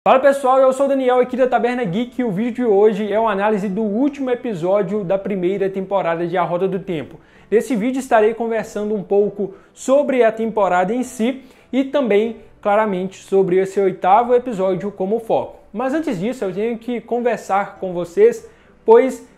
Fala pessoal, eu sou o Daniel aqui da Taberna Geek e o vídeo de hoje é uma análise do último episódio da primeira temporada de A Roda do Tempo. Nesse vídeo estarei conversando um pouco sobre a temporada em si e também, claramente, sobre esse oitavo episódio como foco. Mas antes disso, eu tenho que conversar com vocês, pois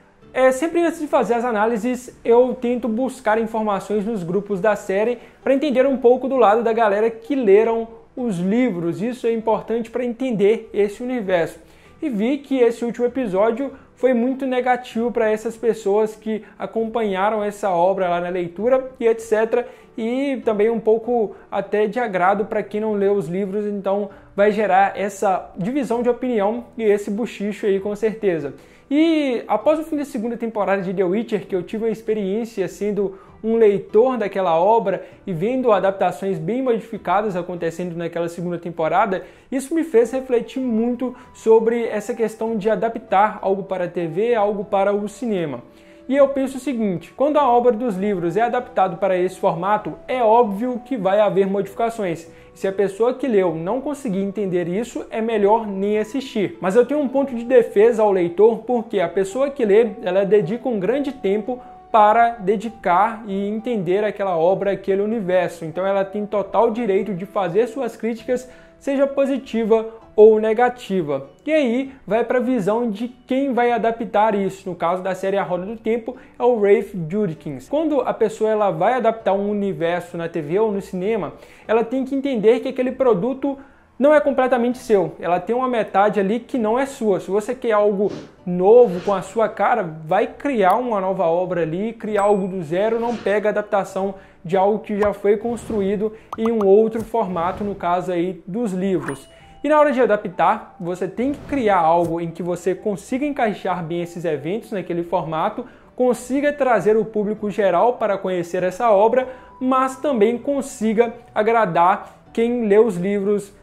sempre antes de fazer as análises, eu tento buscar informações nos grupos da série para entender um pouco do lado da galera que leram os livros. Isso é importante para entender esse universo. E vi que esse último episódio foi muito negativo para essas pessoas que acompanharam essa obra lá na leitura e etc. E também um pouco até de agrado para quem não leu os livros, então vai gerar essa divisão de opinião e esse buchicho aí com certeza. E após o fim da segunda temporada de The Witcher, que eu tive uma experiência sendo um leitor daquela obra e vendo adaptações bem modificadas acontecendo naquela segunda temporada, isso me fez refletir muito sobre essa questão de adaptar algo para a TV, algo para o cinema. E eu penso o seguinte, quando a obra dos livros é adaptada para esse formato, é óbvio que vai haver modificações. Se a pessoa que leu não conseguir entender isso, é melhor nem assistir. Mas eu tenho um ponto de defesa ao leitor, porque a pessoa que lê, ela dedica um grande tempo para dedicar e entender aquela obra, aquele universo. Então ela tem total direito de fazer suas críticas, seja positiva ou negativa. E aí vai para a visão de quem vai adaptar isso. No caso da série A Roda do Tempo, é o Rafe Judkins. Quando a pessoa ela vai adaptar um universo na TV ou no cinema, ela tem que entender que aquele produto não é completamente seu. Ela tem uma metade ali que não é sua. Se você quer algo novo com a sua cara, vai criar uma nova obra ali, criar algo do zero, não pega a adaptação de algo que já foi construído em um outro formato, no caso aí dos livros. E na hora de adaptar, você tem que criar algo em que você consiga encaixar bem esses eventos naquele formato, consiga trazer o público geral para conhecer essa obra, mas também consiga agradar quem lê os livros.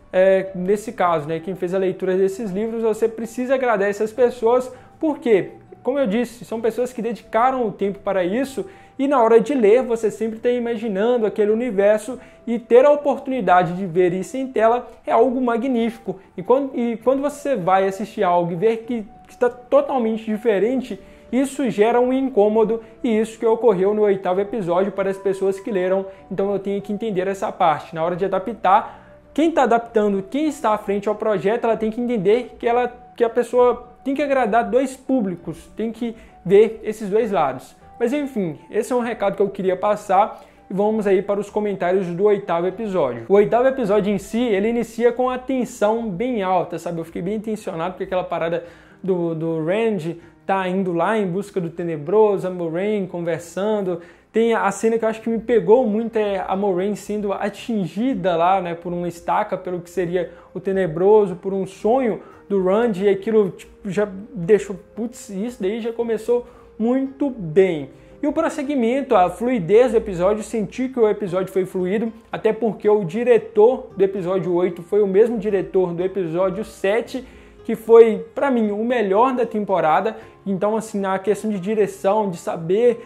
Nesse caso, quem fez a leitura desses livros, você precisa agradar essas pessoas, porque, como eu disse, são pessoas que dedicaram o tempo para isso e na hora de ler você sempre está imaginando aquele universo e ter a oportunidade de ver isso em tela é algo magnífico. E quando você vai assistir algo e ver que está totalmente diferente, isso gera um incômodo e isso que ocorreu no oitavo episódio para as pessoas que leram, então eu tenho que entender essa parte. Na hora de adaptar, quem está adaptando, quem está à frente ao projeto, ela tem que entender que a pessoa tem que agradar dois públicos, tem que ver esses dois lados. Mas enfim, esse é um recado que eu queria passar e vamos aí para os comentários do oitavo episódio. O oitavo episódio em si, ele inicia com a tensão bem alta, sabe? Eu fiquei bem tensionado porque aquela parada do Rand tá indo lá em busca do Tenebroso, a Moiraine conversando. Tem a cena que eu acho que me pegou muito, é a Moiraine sendo atingida lá, por uma estaca, pelo que seria o Tenebroso, por um sonho do Rand, e aquilo já deixou, putz, isso daí já começou muito bem. E o prosseguimento, a fluidez do episódio, senti que o episódio foi fluido, até porque o diretor do episódio 8 foi o mesmo diretor do episódio 7, que foi, para mim, o melhor da temporada. Então, assim, na questão de direção, de saber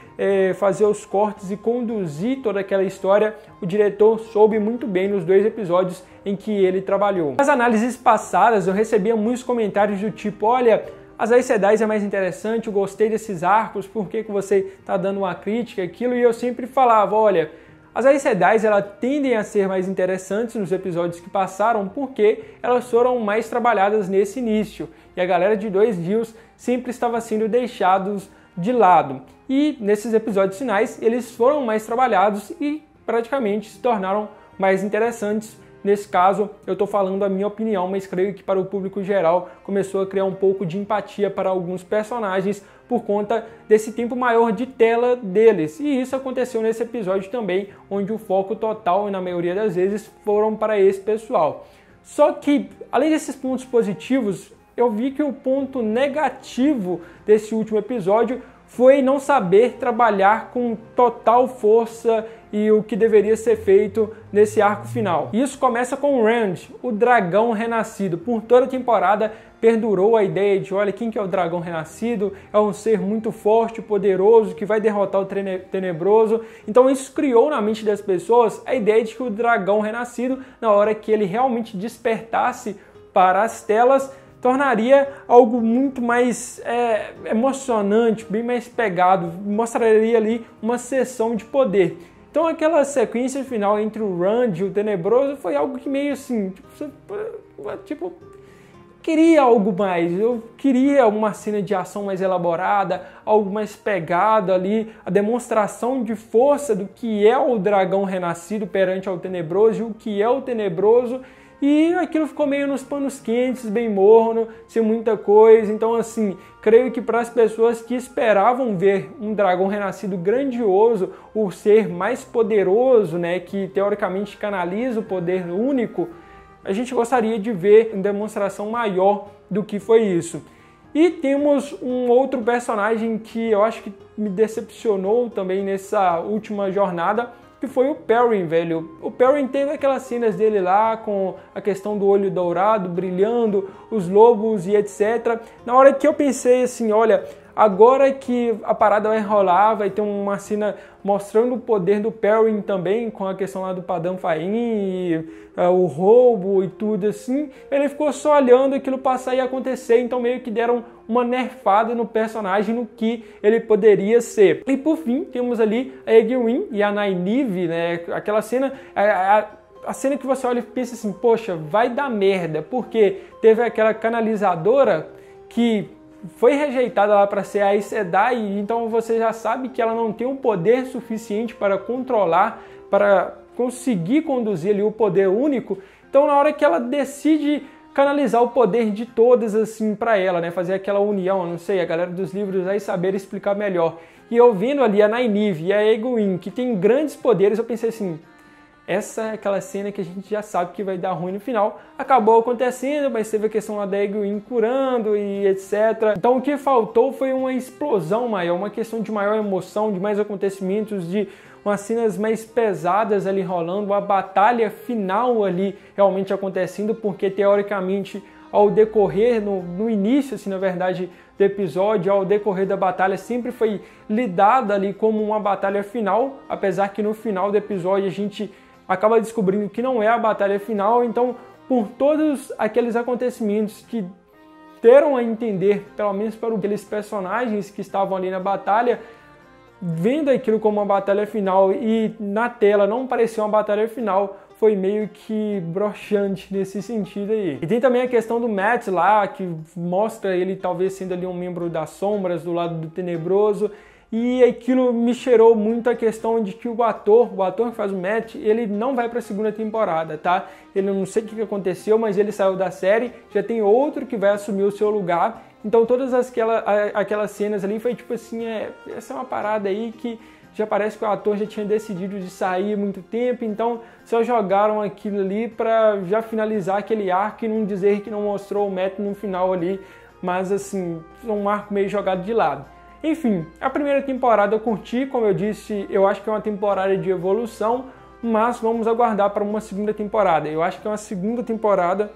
fazer os cortes e conduzir toda aquela história, o diretor soube muito bem nos dois episódios em que ele trabalhou. Nas análises passadas, eu recebia muitos comentários do tipo, olha, as Aes Sedais é mais interessante, eu gostei desses arcos, por que você está dando uma crítica, aquilo? E eu sempre falava, olha, as Aes Sedais elas tendem a ser mais interessantes nos episódios que passaram porque elas foram mais trabalhadas nesse início. E a galera de Dois Rios sempre estava sendo deixados de lado. E nesses episódios finais eles foram mais trabalhados e praticamente se tornaram mais interessantes. Nesse caso, eu estou falando a minha opinião, mas creio que para o público geral começou a criar um pouco de empatia para alguns personagens por conta desse tempo maior de tela deles. E isso aconteceu nesse episódio também, onde o foco total, na maioria das vezes, foram para esse pessoal. Só que, além desses pontos positivos, eu vi que o ponto negativo desse último episódio foi não saber trabalhar com total força e o que deveria ser feito nesse arco final. Isso começa com o Rand, o dragão renascido. Por toda a temporada perdurou a ideia de, olha, quem que é o dragão renascido? É um ser muito forte, poderoso, que vai derrotar o Tenebroso. Então isso criou na mente das pessoas a ideia de que o dragão renascido, na hora que ele realmente despertasse para as telas, tornaria algo muito mais emocionante, bem mais pegado, mostraria ali uma sessão de poder. Então aquela sequência final entre o Rand e o Tenebroso foi algo que meio assim, tipo queria algo mais, eu queria uma cena de ação mais elaborada, algo mais pegado ali, a demonstração de força do que é o dragão renascido perante ao Tenebroso e o que é o Tenebroso, e aquilo ficou meio nos panos quentes, bem morno, sem muita coisa. Então assim, creio que para as pessoas que esperavam ver um dragão renascido grandioso, o ser mais poderoso, né, que teoricamente canaliza o poder único, a gente gostaria de ver uma demonstração maior do que foi isso. E temos um outro personagem que eu acho que me decepcionou também nessa última jornada, que foi o Perrin, velho. O Perrin teve aquelas cenas dele lá com a questão do olho dourado, brilhando, os lobos e etc. Na hora que eu pensei assim, olha, agora que a parada vai rolar, vai ter uma cena mostrando o poder do Perrin também, com a questão lá do Padan Fain e o roubo e tudo assim, ele ficou só olhando aquilo passar e acontecer, então meio que deram uma nerfada no personagem, no que ele poderia ser. E por fim, temos ali a Egwene e a Nynaeve, né? Aquela cena... A cena que você olha e pensa assim, poxa, vai dar merda, porque teve aquela canalizadora que foi rejeitada lá para ser a Aes Sedai, então você já sabe que ela não tem um poder suficiente para controlar, para conseguir conduzir ali o poder único. Então na hora que ela decide canalizar o poder de todas assim para ela, né, fazer aquela união, não sei, a galera dos livros aí saber explicar melhor. E eu vendo ali a Nynaeve e a Egwene, que tem grandes poderes, eu pensei assim, essa é aquela cena que a gente já sabe que vai dar ruim no final. Acabou acontecendo, mas teve a questão lá da Egwene curando e etc. Então o que faltou foi uma explosão maior, uma questão de maior emoção, de mais acontecimentos, de umas cenas mais pesadas ali rolando, uma batalha final ali realmente acontecendo, porque teoricamente ao decorrer, no início, assim, na verdade, do episódio, ao decorrer da batalha, sempre foi lidada ali como uma batalha final, apesar que no final do episódio a gente acaba descobrindo que não é a batalha final. Então, por todos aqueles acontecimentos que deram a entender, pelo menos para aqueles personagens que estavam ali na batalha, vendo aquilo como uma batalha final e na tela não parecia uma batalha final, foi meio que broxante nesse sentido aí. E tem também a questão do Mat lá, que mostra ele talvez sendo ali um membro das sombras, do lado do Tenebroso, e aquilo me cheirou muito a questão de que o ator que faz o Mat, ele não vai para a segunda temporada, tá? Ele não sei o que aconteceu, mas ele saiu da série, já tem outro que vai assumir o seu lugar. Então todas aquelas cenas ali foi tipo assim, essa é uma parada aí que já parece que o ator já tinha decidido de sair há muito tempo, então só jogaram aquilo ali para já finalizar aquele arco e não dizer que não mostrou o Mat no final ali, mas assim, um arco meio jogado de lado. Enfim, a primeira temporada eu curti, como eu disse, eu acho que é uma temporada de evolução, mas vamos aguardar para uma segunda temporada. Eu acho que é uma segunda temporada,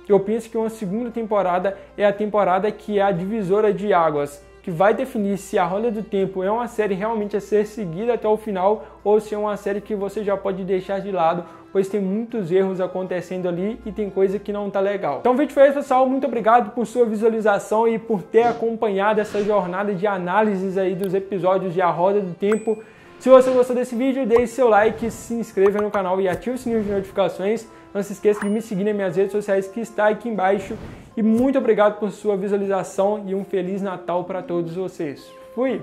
eu penso que uma segunda temporada é a temporada que é a divisora de águas, que vai definir se A Roda do Tempo é uma série realmente a ser seguida até o final ou se é uma série que você já pode deixar de lado, pois tem muitos erros acontecendo ali e tem coisa que não tá legal. Então o vídeo foi esse, pessoal. Muito obrigado por sua visualização e por ter acompanhado essa jornada de análises aí dos episódios de A Roda do Tempo. Se você gostou desse vídeo, deixe seu like, se inscreva no canal e ative o sininho de notificações. Não se esqueça de me seguir nas minhas redes sociais que está aqui embaixo. E muito obrigado por sua visualização e um Feliz Natal para todos vocês. Fui!